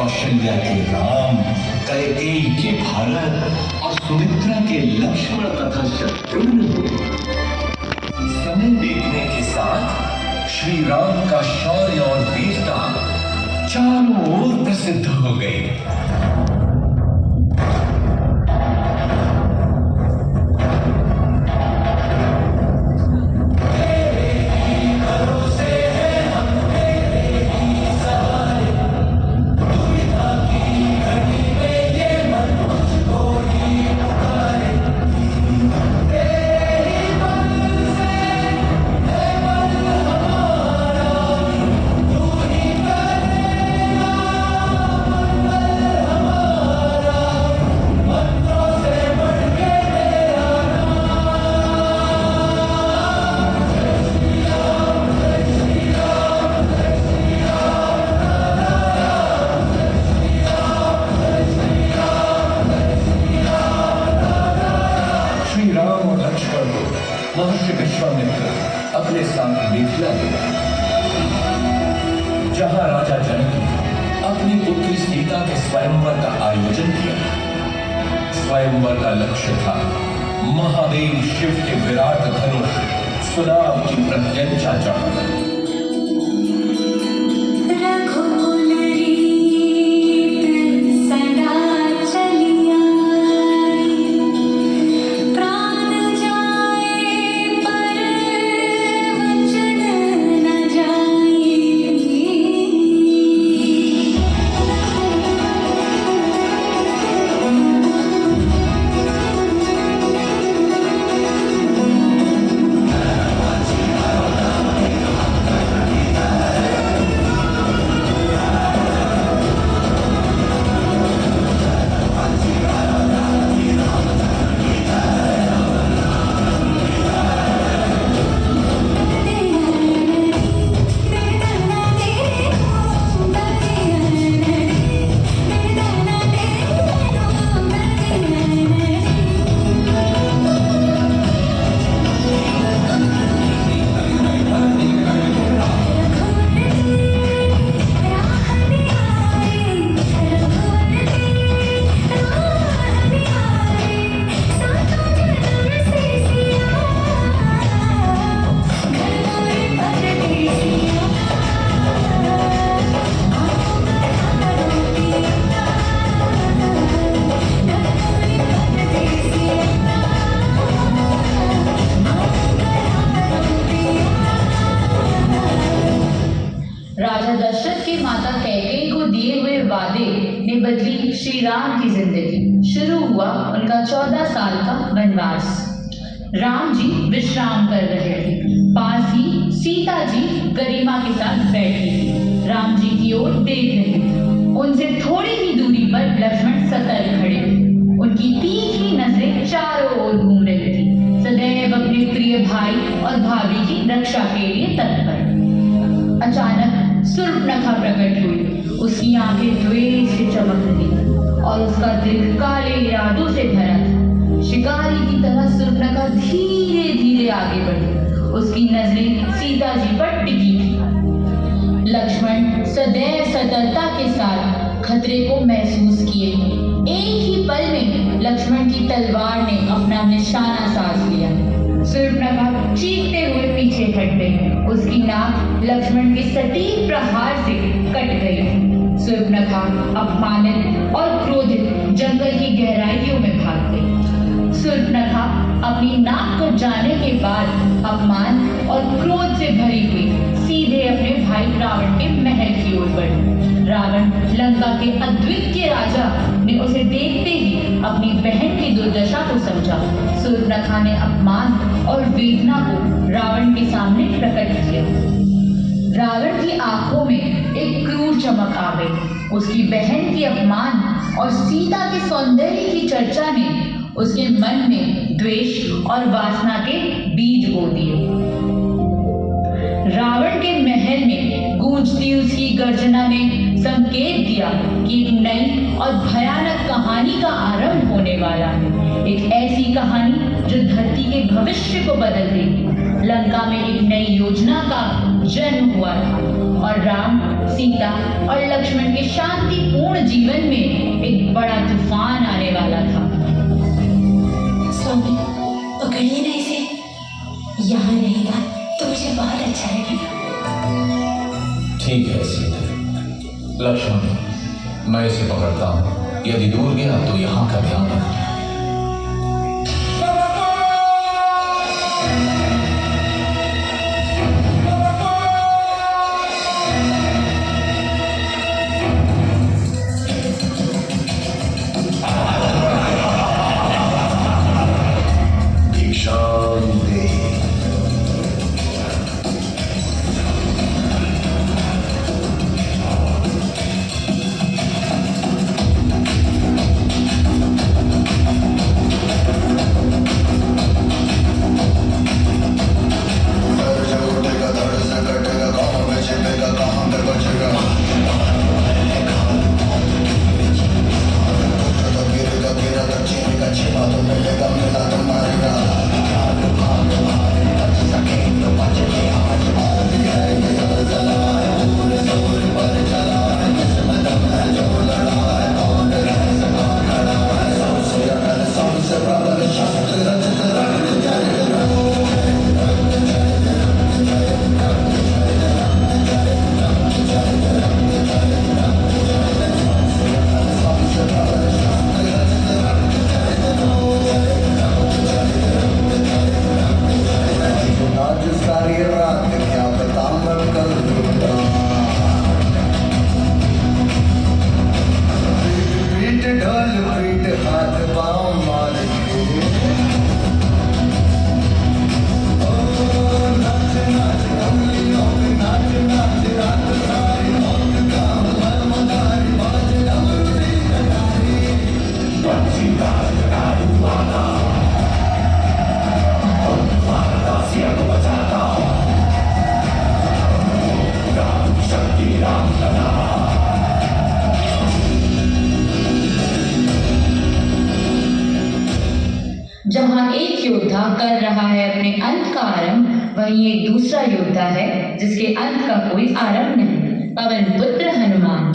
कौशल्या के राम, कैकेयी के भारत और सुमित्रा के लक्ष्मण तथा शत्रुघ्न हुए। समय बीतने के साथ श्री राम का शौर्य और वीरता चारों ओर प्रसिद्ध हो गई। महर्षि विश्वामित्र अपने साथ मिथिला ले गए, जहां राजा जनक ने अपनी पुत्री सीता के स्वयंवर का आयोजन किया। स्वयंवर का लक्ष्य था महादेव शिव के विराट धनुष सुदाम की प्रत्यंचा चढ़ाना। राजा दशरथ की माता कैकेयी को दिए हुए वादे ने बदली श्री राम की जिंदगी। शुरू हुआ उनका 14 साल का वनवास। राम जी विश्राम कर रहे थे। पास ही सीता जी गरिमा के साथ बैठी थी, राम जी की ओर देख रही थी। उनसे थोड़ी ही दूरी पर लक्ष्मण सतर्क खड़े थे। उनकी तीखी नजरें चारों ओर घूम रही थी, सदैव अपने प्रिय भाई और भाभी की रक्षा के लिए तत्पर। अचानक शूर्पणखा प्रकट हुई। उसकी आंखें द्वेष से चमक रही थी और उसका दिल काले इरादों से भरा था। शिकारी की तरह शूर्पणखा धीरे धीरे आगे बढ़ी। उसकी नजरें सीता जी पर टिकी थी। लक्ष्मण सदैव सतर्कता के साथ खतरे को महसूस किए। एक ही पल में लक्ष्मण की तलवार ने अपना निशाना साध लिया। शूर्पणखा चीखते हुए पीछे हट गई। उसकी नाक लक्ष्मण के सटीक प्रहार से कट गई। शूर्पणखा अपमानित और क्रोधित जंगल की गहराइयों में भाग गई। शूर्पणखा अपनी नाक कट जाने के बाद अपमान और क्रोध से भरी हुई सीधे अपने भाई रावण के महल की ओर बढ़ी। रावण लंका के अद्वितीय राजा ने उसे देखते ही अपनी बहन की दुर्दशा को समझा। शूर्पणखा ने अपमान और वेदना को रावण के सामने प्रकट किया। रावण की आंखों में एक क्रूर चमक आ गई। उसकी बहन के अपमान और सीता के सौंदर्य की चर्चा ने उसके मन में द्वेष और वासना के बीज बो दिए। रावण के महल में गूंजती उसकी गर्जना ने संकेत दिया कि एक नई और भयानक कहानी का आरंभ होने वाला है। एक ऐसी कहानी जो धरती के भविष्य को बदल देगी। लंका में एक नई योजना का जन्म हुआ था और राम, सीता और लक्ष्मण के शांतिपूर्ण जीवन में एक बड़ा तूफान आने वाला था। स्वामी, पकड़िए ना इसे। यहाँ रहेगा तो मुझे बहुत अच्छा लगेगा। ठीक है सीता। लक्ष्मण, मैं इसे पकड़ता हूँ। यदि दूर गया तो यहाँ का ध्यान रखना। जहाँ एक योद्धा कर रहा है अपने अंत का आरंभ, वहीं एक दूसरा योद्धा है जिसके अंत का कोई आरंभ नहीं। पवन पुत्र हनुमान।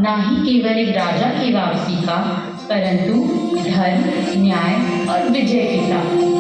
न ही केवल एक राजा की वापसी का, परंतु धर्म, न्याय और विजय की था।